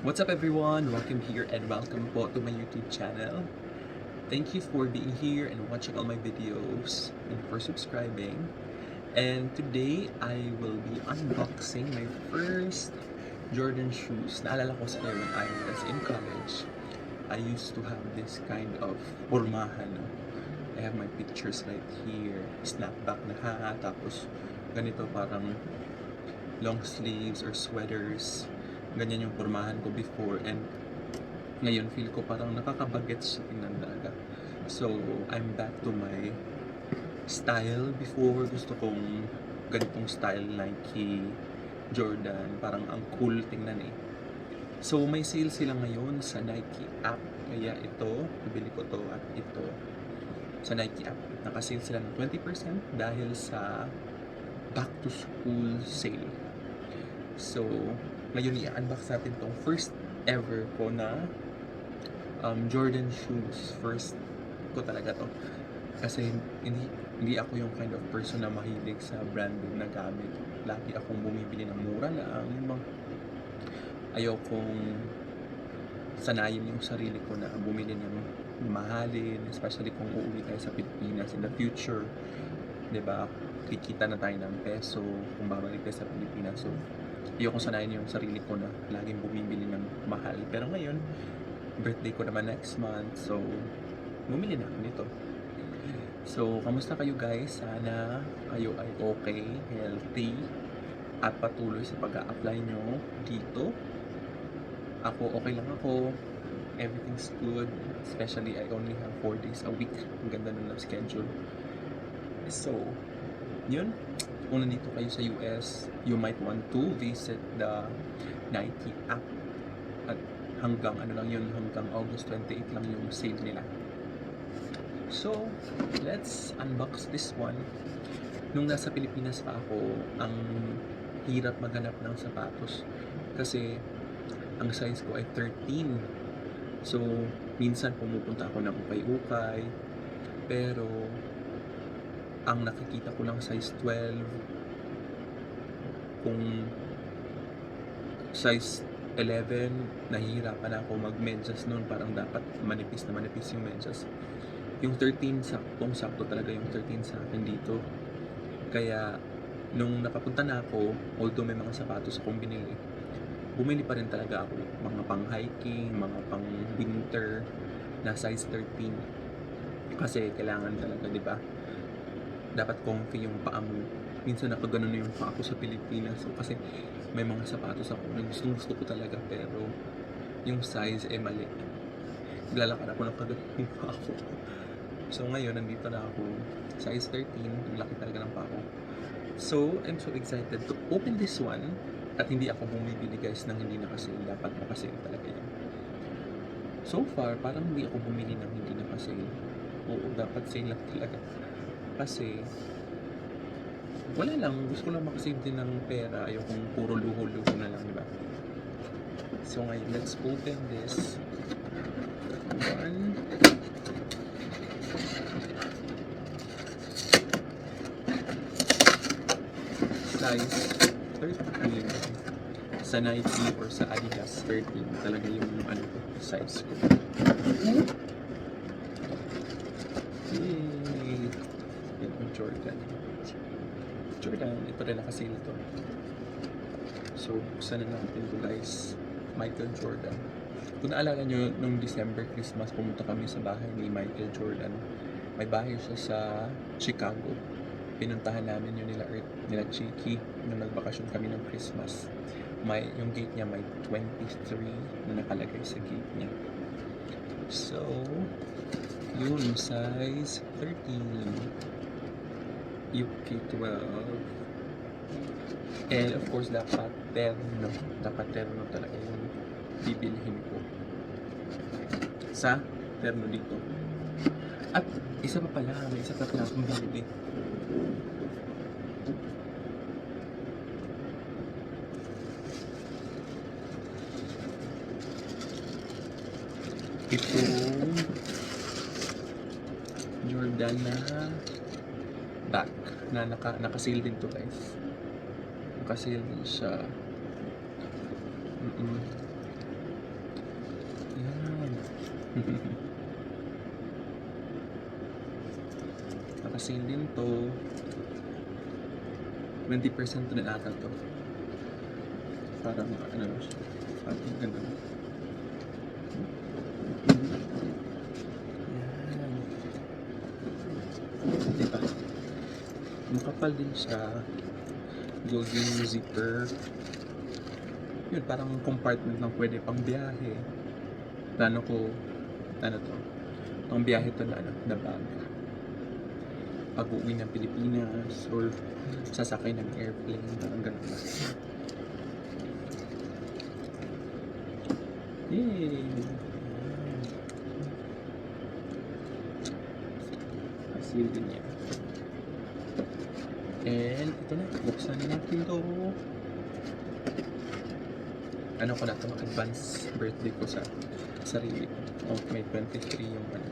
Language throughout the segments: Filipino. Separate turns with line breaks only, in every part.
What's up everyone? Welcome here and welcome po to my YouTube channel. Thank you for being here and watching all my videos and for subscribing. And today I will be unboxing my first Jordan shoes. Naalala ko sila when I was in college. I used to have this kind of pormahan. No? I have my pictures right here. Snapback na hat. Tapos ganito parang long sleeves or sweaters. Ganyan yung pormahan ko before, and ngayon feel ko parang nakakabagets sa tingnan talaga. So I'm back to my style before. Gusto kong ganitong style, Nike, Jordan, parang ang cool tingnan eh. So may sale sila ngayon sa Nike app, kaya ito, nabili ko to at ito sa Nike app. Nakasale sila ng 20% dahil sa back to school sale. So ngayon i-unbox natin tong first ever ko na Jordan shoes. First ko talaga to. Kasi hindi ako yung kind of person na mahilig sa branded na gamit. Lagi akong bumibili ng mura lang. Ayaw kong sanayin yung sarili ko na bumili ng mahalin, especially kung uuwi tayo sa Pilipinas in the future. 'Di ba? Kikita na tayo ng peso kung babalik tayo sa Pilipinas. So ayoko sanayin yung sarili ko na laging bumibili ng mahal. Pero ngayon, birthday ko naman next month. So, bumili na ako nito. So, kamusta kayo guys? Sana kayo ay okay, healthy, at patuloy sa pag-a-apply nyo dito. Ako, okay lang ako. Everything's good. Especially, I only have 4 days a week. Ang ganda nun ng schedule. So, yun. Kung nandito kayo sa US, you might want to visit the Nike app. At hanggang hanggang August 28 lang yung sale nila. So, let's unbox this one. Nung nasa Pilipinas pa ako, ang hirap maghanap ng sapatos. Kasi, ang size ko ay 13. So, minsan pumupunta ako ng ukay-ukay. Pero, ang nakikita ko lang size 12. Kung size 11, nahihirapan ako mag-medyas noon. Parang dapat manipis yung medyas. Yung 13, sakto talaga yung 13 sa akin dito. Kaya, nung nakapunta na ako, although may mga sapatos akong binili, bumili pa rin talaga ako. Mga pang hiking, mga pang winter na size 13. Kasi kailangan talaga, di ba? Dapat comfy yung paa mo. Minsan nakaganon na yung paa ko sa Pilipinas. So, kasi may mga sapatos ako na gusto ko talaga, pero yung size eh mali. Naglalakad ako ng kaganon yung paa ko. So ngayon, nandito na ako. Size 13. Ang laki talaga ng paa ko. So, I'm so excited to open this one. At hindi ako bumibili guys ng hindi nakasale. Dapat nakasale talaga yan. So far, parang hindi ako bumili ng hindi nakasale. Oo, dapat sale lang talaga. Kasi wala lang, gusto ko lang makasave din ng pera. Ayokong puro luho-luho na lang, diba? So ngayon, let's open this one. Size 13. Sa Nike or sa Adidas 13 talaga yung size ko. Yay! Yan yung Jordan. Ito rin nakasale to. So, buksan na natin ito guys. Michael Jordan. Kung naalala nyo, nung December Christmas, pumunta kami sa bahay ni Michael Jordan. May bahay siya sa Chicago. Pinuntahan namin yun nila Chiki, nung nagbakasyon kami ng Christmas. Yung gate niya may 23 na nakalagay sa gate niya. So, yun, size 13. UK12. And of course, dapat terno talaga yung bibilhin ko sa terno dito. At isa pa pala, may isa pa pala akong binili. Itong Jordan na back na naka-sale din to guys. Naka-sale din siya. Nakasale din to. 20% na ata to. Parang ano siya. Parang ganun. Yan. Diba? Makapal din siya. Golden zipper. Yun, parang compartment lang pwede pang biyahe. Plano ko, ano to? Pang biyahe to na, na bag. Pag-uwi ng Pilipinas or sasakay ng airplane, parang ganun ba. Yay! Asil din yan. And ito na, buksan natin to. Ano ko na to, advance birthday ko sa sarili ko. Oh, may 23 yung ano.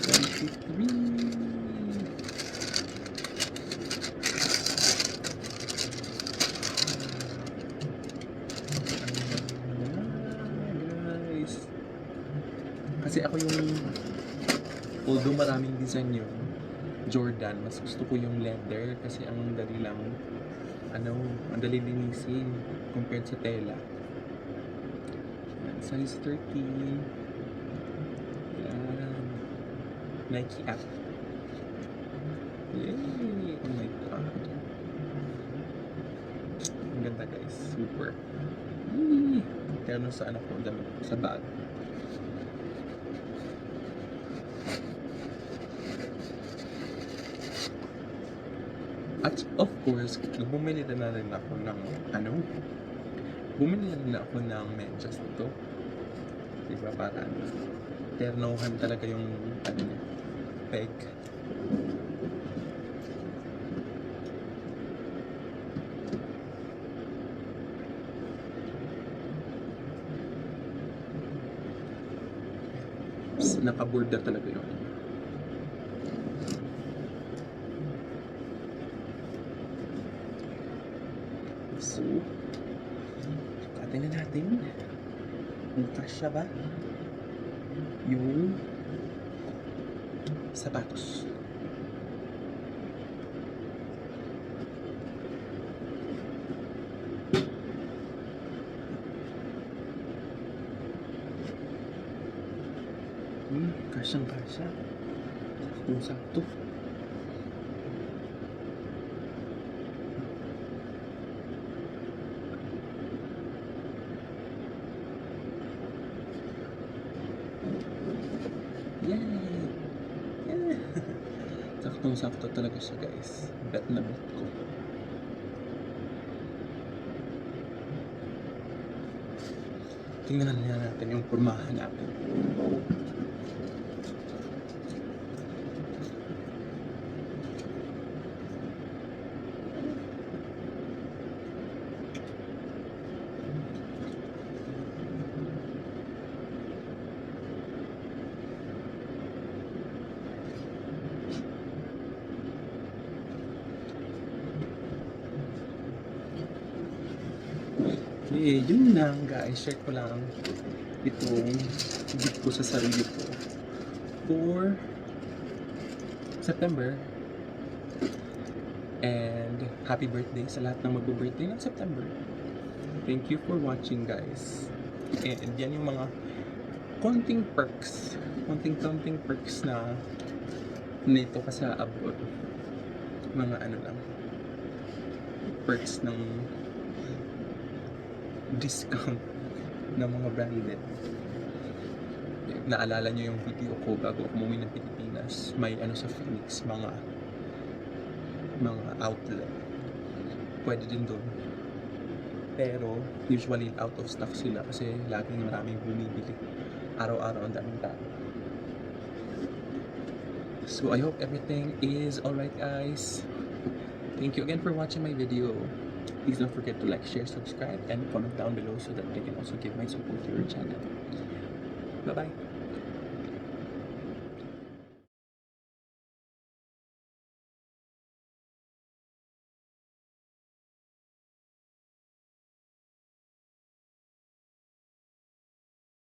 23! Guys! Kasi ako yung, although maraming design yun, Jordan, mas gusto ko yung leather kasi ang dali lang, ano, ang dali linisin compared sa tela. Yan, size 13. Yan. Nike app. Yay! Oh my god. Ang ganda guys. Super. Yay! Pero sa anak ko, damit sa bag. At of course, bumili na rin ako ng bumili na rin ako ng medyas ito. Diba para ternohan talaga yung peg. Nakaborda talaga yun. So, sukatin na natin kung kasya ba yung sapatos. Kasyang kasya. Saktong-sakto. Yay! Yeah. Saktong-sakto talaga siya guys. Bet na bet ko. Tingnan na natin yung pormahan natin. Okay, yun lang guys. Share ko lang itong gift ko sa sarili ko for September. And happy birthday sa lahat ng magbo-birthday ng September. Thank you for watching guys. And yan yung mga konting perks. Konting perks na nito ka sa abroad. Mga ano lang. Perks ng discount ng mga branded. Naalala nyo yung video ko bago ako umuwi ng Pilipinas, may ano sa Phoenix, mga outlet, pwede din doon, pero usually out of stock sila kasi laging maraming bumibili, araw-araw ang daming tao. So I hope everything is alright guys. Thank you again for watching my video. Please don't forget to like, share, subscribe, and comment down below so that I can also give my support to your channel. Bye-bye!